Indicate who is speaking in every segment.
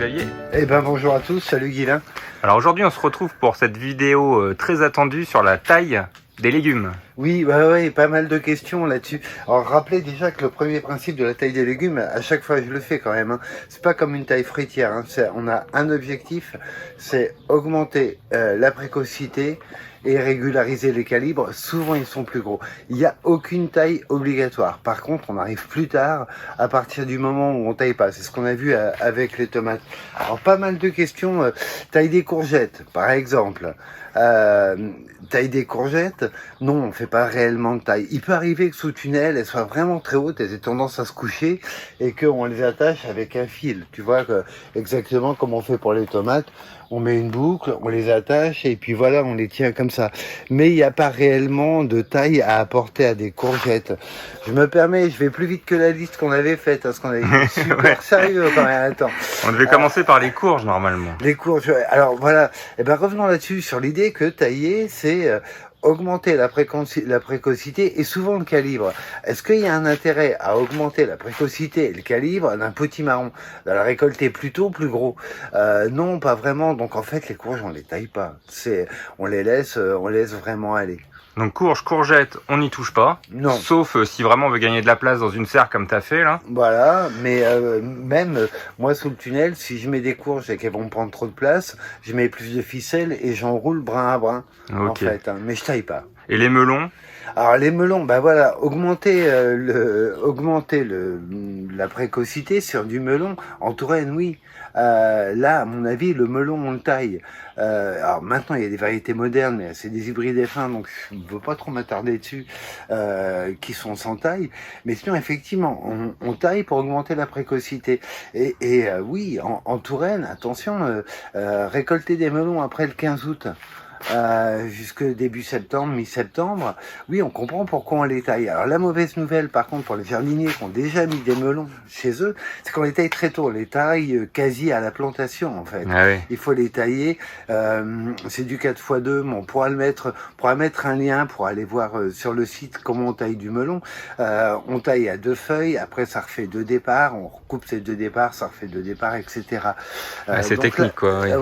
Speaker 1: Xavier.
Speaker 2: Eh ben bonjour à tous, salut Guilain.
Speaker 1: Alors aujourd'hui on se retrouve pour cette vidéo très attendue sur la taille des légumes.
Speaker 2: Oui, ouais, pas mal de questions là-dessus. Alors rappelez déjà que le premier principe de la taille des légumes, à chaque fois je le fais quand même, hein, c'est pas comme une taille fruitière, hein, on a un objectif, c'est augmenter la précocité et régulariser les calibres. Souvent ils sont plus gros. Il n'y a aucune taille obligatoire. Par contre, on arrive plus tard à partir du moment où on taille pas. C'est ce qu'on a vu avec les tomates. Alors pas mal de questions. Taille des courgettes, par exemple. Taille des courgettes, non, on fait pas réellement de taille. Il peut arriver que sous tunnel, elles soient vraiment très hautes, elles aient tendance à se coucher et qu'on les attache avec un fil. Tu vois, exactement comme on fait pour les tomates. On met une boucle, on les attache et puis voilà, on les tient comme ça. Mais il n'y a pas réellement de taille à apporter à des courgettes. Je me permets, je vais plus vite que la liste qu'on avait faite, parce qu'on avait été super sérieux quand même. Attends.
Speaker 1: On devait commencer par les courges normalement.
Speaker 2: Les courges, alors voilà. Et ben revenons là-dessus sur l'idée que tailler, c'est augmenter la précocité et souvent le calibre. Est-ce qu'il y a un intérêt à augmenter la précocité et le calibre d'un potimarron, de la récolter plus tôt, plus gros? Non, pas vraiment. Donc en fait, les courges, on les taille pas. On les laisse vraiment aller.
Speaker 1: Donc courgettes, on n'y touche pas.
Speaker 2: Non.
Speaker 1: Sauf si vraiment on veut gagner de la place dans une serre comme t'as fait là.
Speaker 2: Voilà, mais même moi sous le tunnel, si je mets des courges et qu'elles vont me prendre trop de place, je mets plus de ficelle et j'enroule brin à brin, en fait, hein, mais je taille pas.
Speaker 1: Et les melons?
Speaker 2: Alors les melons, bah voilà, augmenter la précocité sur du melon en Touraine, oui. Là, à mon avis, le melon on le taille. Alors maintenant, il y a des variétés modernes, mais c'est des hybrides F1, donc je ne veux pas trop m'attarder dessus, qui sont sans taille. Mais sinon, effectivement, on taille pour augmenter la précocité. Et oui, en Touraine, attention, récolter des melons après le 15 août. Jusque début septembre, mi-septembre, oui, on comprend pourquoi on les taille. Alors la mauvaise nouvelle, par contre, pour les jardiniers qui ont déjà mis des melons chez eux, c'est qu'on les taille très tôt. On les taille quasi à la plantation, en fait.
Speaker 1: Ah oui.
Speaker 2: Il faut les tailler. C'est du 4x2, mais on pourra mettre un lien pour aller voir sur le site comment on taille du melon. On taille à 2 feuilles, après ça refait 2 départs, on recoupe ces 2 départs, ça refait 2 départs, etc.
Speaker 1: C'est technique,
Speaker 2: là,
Speaker 1: quoi. Oui.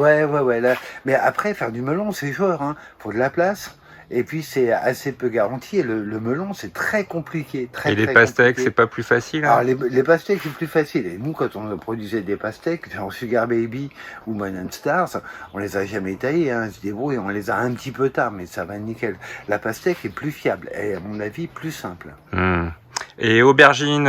Speaker 2: Ouais. Là. Mais après, faire du melon, c'est chaud. Hein. Faut de la place. Et puis c'est assez peu garanti. Et le melon, c'est très compliqué.
Speaker 1: Et les pastèques, c'est pas plus facile, hein?
Speaker 2: Alors les pastèques, c'est plus facile. Et nous, quand on produisait des pastèques, genre Sugar Baby ou Moon Stars, on les a jamais taillées. Hein, se débrouille. On les a un petit peu tard, mais ça va nickel. La pastèque est plus fiable et à mon avis plus simple.
Speaker 1: Et aubergines,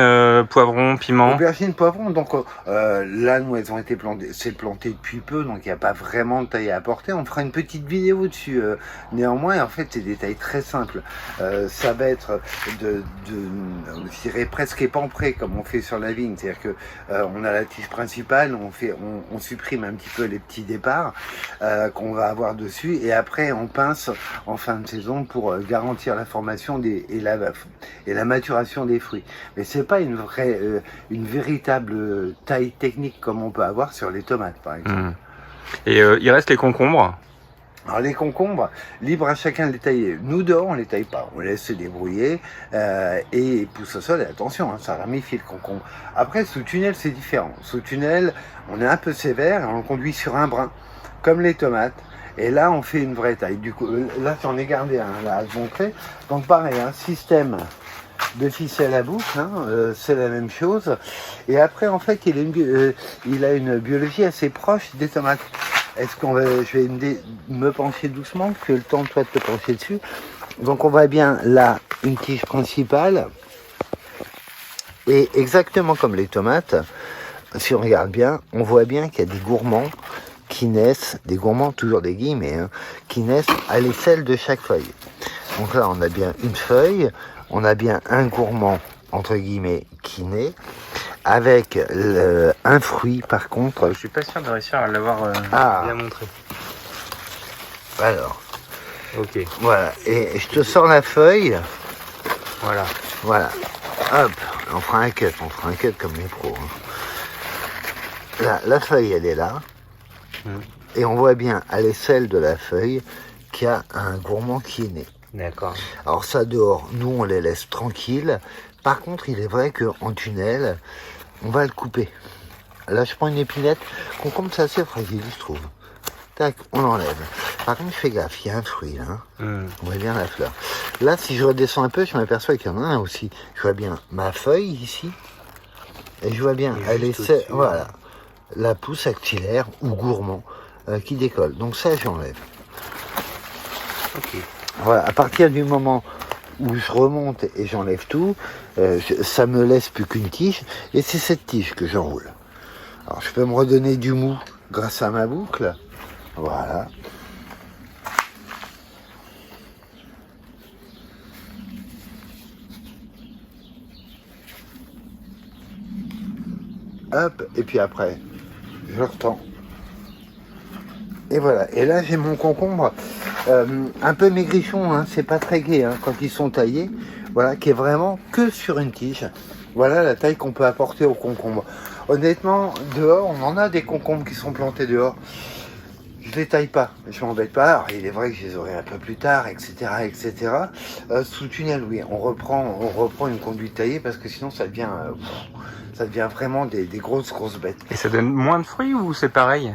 Speaker 1: poivrons, piments?
Speaker 2: Aubergines, poivrons, donc là, nous, elles ont été plantées, c'est planté depuis peu, donc il n'y a pas vraiment de taille à apporter. On fera une petite vidéo dessus. Néanmoins, en fait, c'est des tailles très simples. Ça va être je dirais presque épampéré, comme on fait sur la vigne. C'est-à-dire que on a la tige principale, on supprime un petit peu les petits départs qu'on va avoir dessus, et après, on pince en fin de saison pour garantir la formation et la maturation des fruits. Mais c'est pas une véritable taille technique comme on peut avoir sur les tomates, par exemple.
Speaker 1: Et il reste les concombres.
Speaker 2: Alors les concombres, libre à chacun de les tailler. Nous dehors, on les taille pas, on laisse se débrouiller et ils poussent au sol. Et attention, hein, ça ramifie le concombre. Après, sous tunnel, c'est différent. Sous tunnel, on est un peu sévère et on le conduit sur un brin, comme les tomates. Et là, on fait une vraie taille. Du coup, là, j'en ai gardé un là, à se montrer. Donc pareil, un système de ficelle à boucle, hein, c'est la même chose. Et après, en fait, il a une biologie assez proche des tomates. Je vais me pencher doucement, que le temps toi de te pencher dessus. Donc on voit bien là une tige principale. Et exactement comme les tomates, si on regarde bien, on voit bien qu'il y a des gourmands qui naissent, des gourmands, toujours des guillemets, hein, qui naissent à l'aisselle de chaque feuille. Donc là, on a bien une feuille, on a bien un gourmand, entre guillemets, qui naît, avec un fruit, par contre.
Speaker 1: Je suis pas sûr de réussir à l'avoir bien montré.
Speaker 2: Alors.
Speaker 1: Ok.
Speaker 2: Voilà, et je te sors la feuille. Voilà. Hop, on fera un cut comme les pros. Hein. Là, la feuille, elle est là. Et on voit bien à l'aisselle de la feuille qu'il y a un gourmand qui est né.
Speaker 1: D'accord.
Speaker 2: Alors ça dehors, nous on les laisse tranquilles. Par contre, il est vrai qu'en tunnel, on va le couper. Là, je prends une épinette. Concombre, c'est assez fragile, je trouve. Tac, on l'enlève. Par contre, je fais gaffe, il y a un fruit là. On voit bien la fleur. Là, si je redescends un peu, je m'aperçois qu'il y en a un aussi. Je vois bien ma feuille ici. Et je vois bien, elle est, voilà, la pousse axillaire ou gourmand qui décolle. Donc ça, j'enlève.
Speaker 1: Ok.
Speaker 2: Voilà, à partir du moment où je remonte et j'enlève tout, ça me laisse plus qu'une tige. Et c'est cette tige que j'enroule. Alors, je peux me redonner du mou grâce à ma boucle. Voilà. Hop, et puis après, je retends. Et voilà, et là j'ai mon concombre, un peu maigrichon, hein, c'est pas très gai hein, quand ils sont taillés, voilà, qui est vraiment que sur une tige. Voilà la taille qu'on peut apporter au concombre. Honnêtement, dehors, on en a des concombres qui sont plantés dehors. Je les taille pas, je m'embête pas. Alors, il est vrai que je les aurai un peu plus tard, etc., etc. Sous tunnel, oui, on reprend une conduite taillée parce que sinon ça devient vraiment des grosses bêtes.
Speaker 1: Et ça donne moins de fruits ou c'est pareil?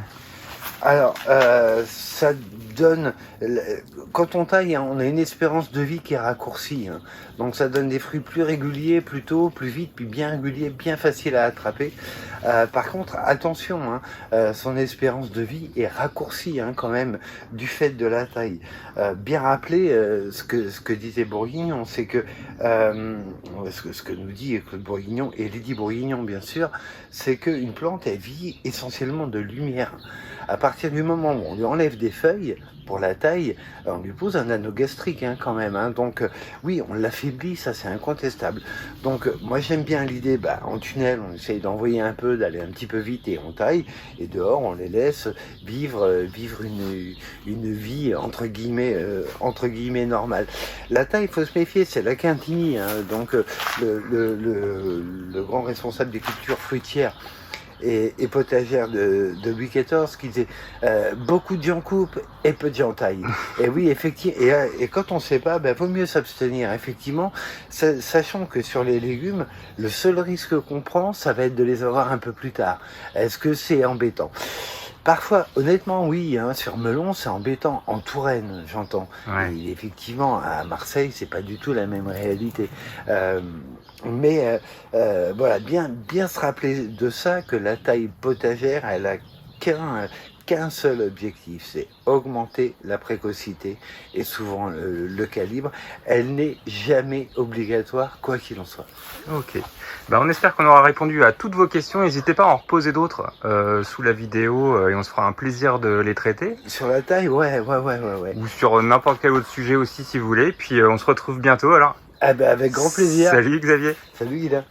Speaker 2: Alors, ça donne, quand on taille, hein, on a une espérance de vie qui est raccourcie. Hein. Donc ça donne des fruits plus réguliers, plus tôt, plus vite, puis bien réguliers, bien faciles à attraper. Par contre, attention, hein, son espérance de vie est raccourcie hein, quand même du fait de la taille. Bien rappeler ce que disait Bourguignon, c'est que ce que nous dit Claude Bourguignon et Lydie Bourguignon bien sûr, c'est qu'une plante elle vit essentiellement de lumière. À partir du moment où on lui enlève des feuilles pour la taille, on lui pose un anneau gastrique hein, quand même. Hein. Donc oui, on l'affaiblit, ça c'est incontestable. Donc moi j'aime bien l'idée, en tunnel on essaye d'envoyer un peu, d'aller un petit peu vite et on taille. Et dehors on les laisse vivre une vie entre guillemets normale. La taille, il faut se méfier, c'est la quintinie. Hein. Donc le grand responsable des cultures fruitières et potagère de Louis XIV qui disait beaucoup de gens coupent et peu de gens taillent. Et oui, effectivement, et quand on ne sait pas, vaut mieux s'abstenir. Effectivement, sachant que sur les légumes, le seul risque qu'on prend, ça va être de les avoir un peu plus tard. Est-ce que c'est embêtant? Parfois, honnêtement, oui, hein, sur melon, c'est embêtant. En Touraine, j'entends.
Speaker 1: Ouais.
Speaker 2: Et effectivement, à Marseille, c'est pas du tout la même réalité. Mais voilà, bien se rappeler de ça, que la taille potagère, elle a qu'un seul objectif, c'est augmenter la précocité et souvent le calibre. Elle n'est jamais obligatoire, quoi qu'il en soit.
Speaker 1: Ok. On espère qu'on aura répondu à toutes vos questions. N'hésitez pas à en reposer d'autres sous la vidéo et on se fera un plaisir de les traiter.
Speaker 2: Sur la taille, ouais.
Speaker 1: Ou sur n'importe quel autre sujet aussi si vous voulez. Puis on se retrouve bientôt alors.
Speaker 2: Ah avec grand plaisir.
Speaker 1: Salut Xavier.
Speaker 2: Salut Guida.